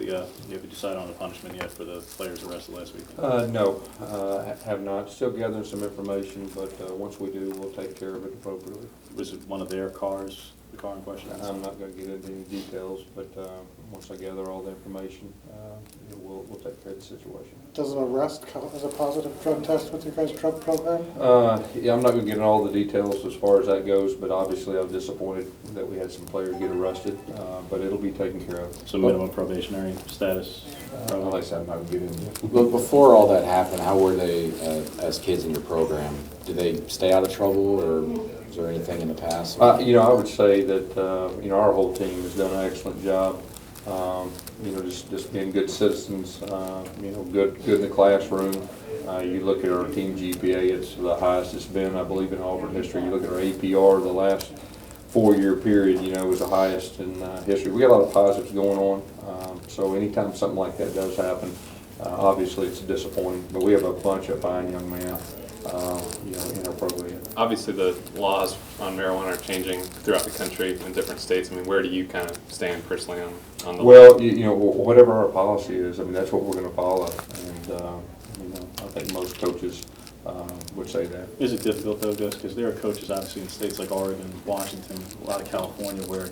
you haven't decided on the punishment yet for the players arrested last week? No, have not. Still gathering some information, but once we do, we'll take care of it appropriately. Was it one of their cars, the car in question? I'm not going to get into any details, but once I gather all the information, we'll take care of the situation. Does an arrest count as a positive drug test with your guys' drug program? Yeah, I'm not going to get into all the details as far as that goes, but obviously I was disappointed that we had some players get arrested, but it'll be taken care of. So minimum probationary status? Like I said, I'm not going to get into. Look, before all that happened, how were they as kids in your program? Did they stay out of trouble, or was there anything in the past? I would say that our whole team has done an excellent job. Just being good citizens. Good in the classroom. You look at our team GPA; it's the highest it's been, I believe, in Auburn history. You look at our APR, the last 4-year period, was the highest in history. We got a lot of positives going on. So anytime something like that does happen, obviously it's disappointing. But we have a bunch of fine young men, in our program. Obviously, the laws on marijuana are changing throughout the country in different states. I mean, where do you kind of stand personally on the Well, whatever our policy is, that's what we're going to follow. And, I think most coaches would say that. Is it difficult though, Gus? Because there are coaches obviously in states like Oregon, Washington, a lot of California where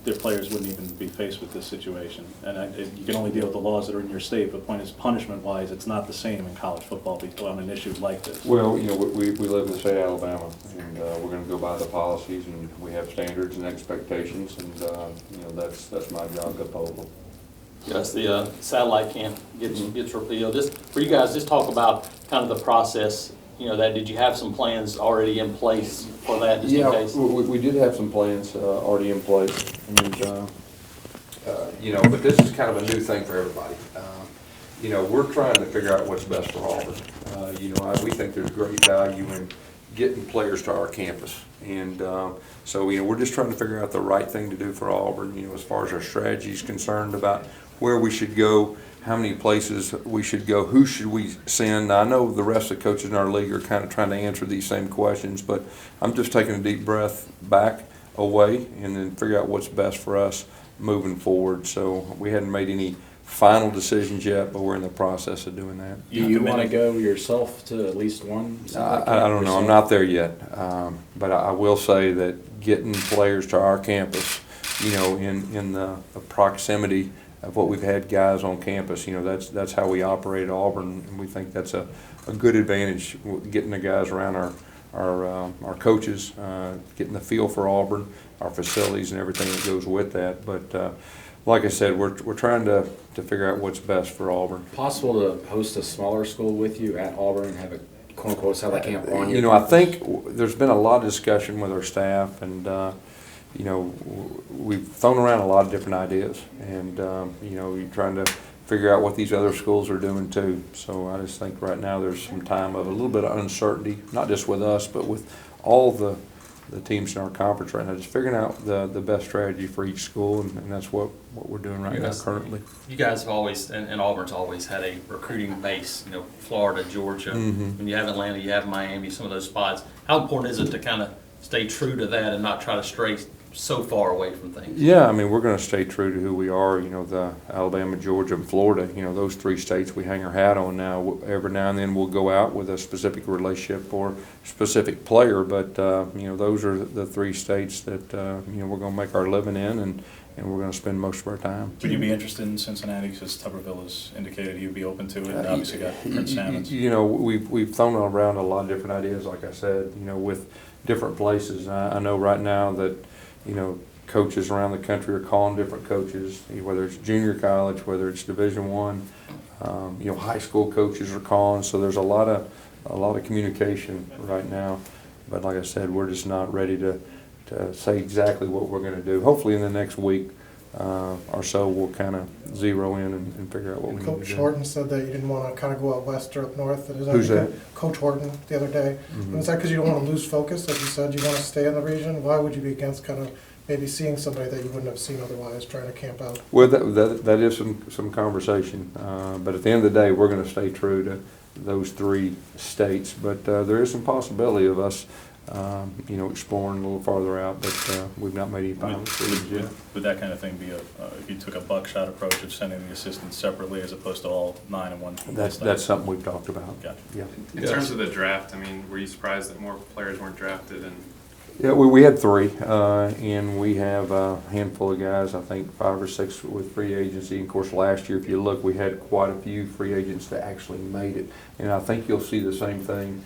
their players wouldn't even be faced with this situation. And you can only deal with the laws that are in your state, but the point is punishment-wise, it's not the same in college football on an issue like this. Well, we live in the state of Alabama, and we're going to go by the policies, and we have standards and expectations, and that's my job to uphold them. Yes, the satellite cam gets repealed. Just for you guys, just talk about kind of the process. Did you have some plans already in place for that, just in case? We did have some plans already in place, and but this is kind of a new thing for everybody. We're trying to figure out what's best for Auburn. We think there's great value in getting players to our campus, and so we're just trying to figure out the right thing to do for Auburn. As far as our strategy is concerned about where we should go, how many places we should go, who should we send. Now, I know the rest of the coaches in our league are kind of trying to answer these same questions, but I'm just taking a deep breath back, away, and then figure out what's best for us moving forward. So we hadn't made any final decisions yet, but we're in the process of doing that. You want to go yourself to at least one? I don't know. I'm not there yet, but I will say that getting players to our campus, in the proximity of what we've had guys on campus, that's how we operate at Auburn, and we think that's a good advantage, getting the guys around our coaches, getting the feel for Auburn, our facilities, and everything that goes with that. But like I said, we're trying to figure out what's best for Auburn. Possible to host a smaller school with you at Auburn and have a quote-unquote satellite camp on your I campus? think there's been a lot of discussion with our staff, and we've thrown around a lot of different ideas, and we're trying to figure out what these other schools are doing too. So I just think right now there's some time of a little bit of uncertainty, not just with us, but with all the teams in our conference right now, just figuring out the best strategy for each school, and that's what we're doing right now currently. You guys have always, and Auburn's always had a recruiting base, Florida, Georgia. When you have Atlanta, you have Miami, some of those spots. How important is it to kind of stay true to that and not try to stray so far away from things? Yeah, we're going to stay true to who we are. The Alabama, Georgia, and Florida. Those 3 states we hang our hat on now. Every now and then we'll go out with a specific relationship or specific player, but those are the 3 states that we're going to make our living in, and we're going to spend most of our time. Would you be interested in Cincinnati, because Tuberville has indicated he'd be open to it, and obviously got Prince Salmons? We've thrown around a lot of different ideas, like I said, with different places. I know right now that coaches around the country are calling different coaches, whether it's junior college, whether it's Division I. High school coaches are calling, so there's a lot of communication right now. But like I said, we're just not ready to say exactly what we're going to do. Hopefully in the next week or so, we'll kind of zero in and figure out what we need to do. Coach Horton said that you didn't want to kind of go out west or up north. Who's that? Coach Horton the other day. And is that because you don't want to lose focus? Like you said, you want to stay in the region. Why would you be against kind of maybe seeing somebody that you wouldn't have seen otherwise, trying to camp out? Well, that is some conversation. But at the end of the day, we're going to stay true to those 3 states. But there is some possibility of us exploring a little farther out, but we've not made any final decisions yet. Would that kind of thing be if you took a buckshot approach of sending the assistants separately as opposed to all 9 in one? That's something we've talked about. Gotcha. Yeah. In terms of the draft, I mean, were you surprised that more players weren't drafted? And Yeah, we had 3, and we have a handful of guys, I think 5 or 6 with free agency. Of course, last year, if you look, we had quite a few free agents that actually made it. And I think you'll see the same thing,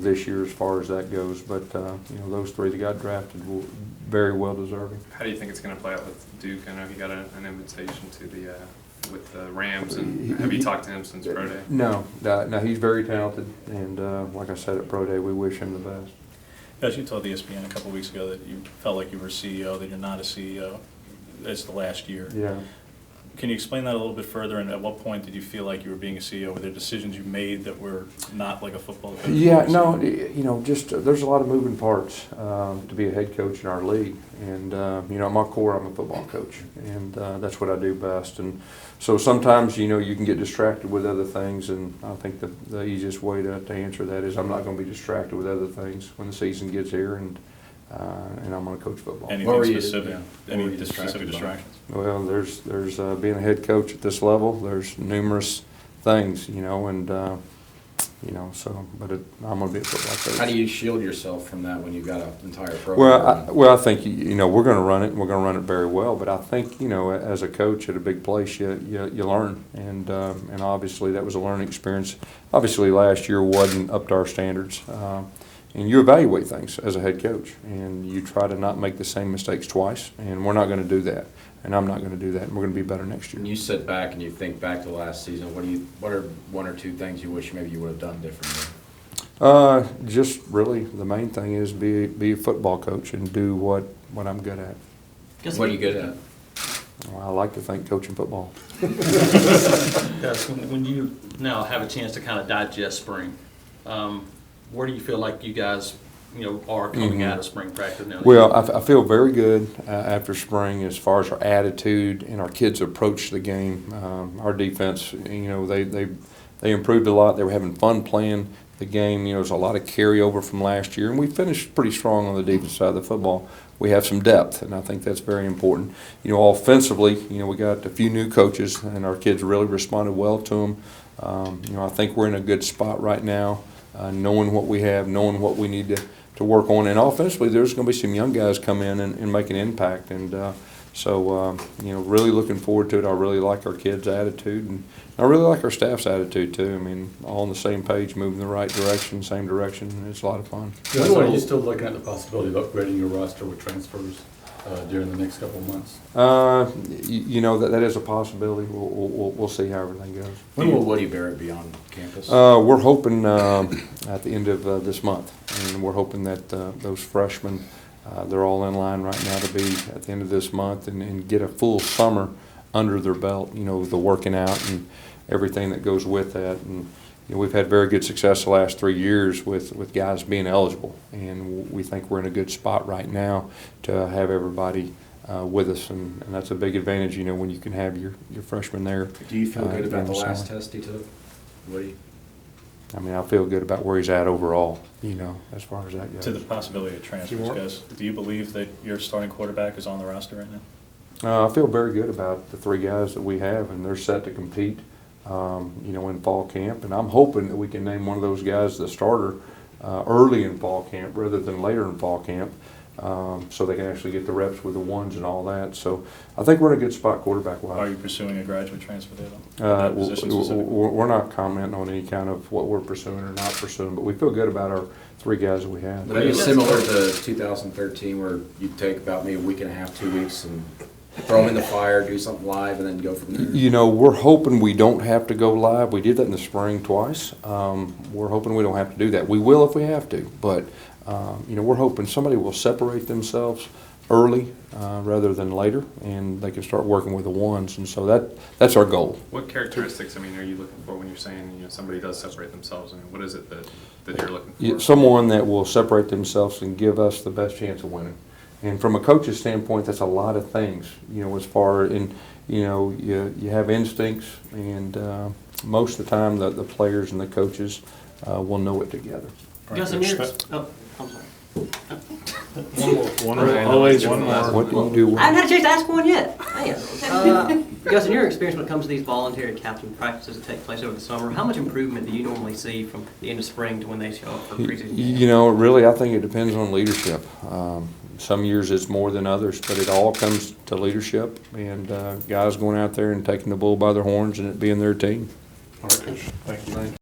this year as far as that goes. But, those 3 that got drafted were very well deserving. how do you think it's going to play out with Duke? I know he got an invitation to with the Rams, and have you talked to him since Pro Day? No, he's very talented. And like I said at Pro Day, we wish him the best. As you told ESPN a couple of weeks ago that you felt like you were a CEO, that you're not a CEO. It's the last year. Yeah. Can you explain that a little bit further, and at what point did you feel like you were being a CEO? Were there decisions you made that were not like a football coach? Yeah, no, there's a lot of moving parts to be a head coach in our league. And, at my core, I'm a football coach, and that's what I do best. And so sometimes, you can get distracted with other things, and I think the easiest way to answer that is I'm not going to be distracted with other things when the season gets here, and I'm going to coach football. Anything specific? Any specific distractions? Well, there's being a head coach at this level. There's numerous things, but I'm going to be a football coach. How do you shield yourself from that when you've got an entire program? Well, I think we're going to run it, and we're going to run it very well. But I think as a coach at a big place, you learn, and obviously that was a learning experience. Obviously, last year wasn't up to our standards. And you evaluate things as a head coach, and you try to not make the same mistakes twice, and we're not going to do that, and I'm not going to do that, and we're going to be better next year. When you sit back and you think back to last season, what are 1 or 2 things you wish maybe you would have done differently? Just really the main thing is be a football coach and do what I'm good at. What are you good at? Well, I like to think coaching football. Gus, when you now have a chance to kind of digest spring, where do you feel like you guys, are coming out of spring practice now? Well, I feel very good after spring as far as our attitude and our kids' approach to the game. Our defense, they improved a lot. They were having fun playing the game. There's a lot of carryover from last year, and we finished pretty strong on the defense side of the football. We have some depth, and I think that's very important. Offensively, we got a few new coaches, and our kids really responded well to them. I think we're in a good spot right now. Knowing what we have, knowing what we need to work on. And offensively, there's going to be some young guys come in and make an impact. And really looking forward to it. I really like our kids' attitude, and I really like our staff's attitude, too. I mean, all on the same page, moving in the right direction, same direction, and it's a lot of fun. So are you still looking at the possibility of upgrading your roster with transfers during the next couple of months? That is a possibility. We'll see how everything goes. When will Woody Barrett be on campus? We're hoping at the end of this month, and we're hoping that those freshmen, they're all in line right now to be at the end of this month and get a full summer under their belt, the working out and everything that goes with that. And we've had very good success the last 3 years with guys being eligible, and we think we're in a good spot right now to have everybody with us, and that's a big advantage, when you can have your freshmen there. Do you feel good about the last summer. test he took, Woody? I mean, I feel good about where he's at overall, as far as that goes. To the possibility of transfers, guys, do you believe that your starting quarterback is on the roster right now? I feel very good about the 3 guys that we have, and they're set to compete, in fall camp. And I'm hoping that we can name one of those guys the starter early in fall camp rather than later in fall camp, so they can actually get the reps with the ones and all that. So I think we're in a good spot quarterback-wise. Are you pursuing a graduate transfer there, though? We're not commenting on any kind of what we're pursuing or not pursuing, but we feel good about our 3 guys that we have. Maybe similar to 2013, where you take about maybe a week and a half, 2 weeks, and throw them in the fire, do something live, and then go from there? We're hoping we don't have to go live. We did that in the spring twice. We're hoping we don't have to do that. We will if we have to, but we're hoping somebody will separate themselves early rather than later, and they can start working with the ones, and so that's our goal. What characteristics, are you looking for when you're saying, somebody does separate themselves? What is it that you're looking for? Someone that will separate themselves and give us the best chance of winning. And from a coach's standpoint, that's a lot of things, as far in, you have instincts, and most of the time the players and the coaches will know it together. Gus, I'm sorry. Always one more. What do you do? I haven't had a chance to ask one yet. Man. Gus, in your experience when it comes to these voluntary captain practices that take place over the summer, how much improvement do you normally see from the end of spring to when they show up for preseason games? You know, really, I think it depends on leadership. Some years it's more than others, but it all comes to leadership and guys going out there and taking the bull by their horns and it being their team. All right, Coach. Thank you.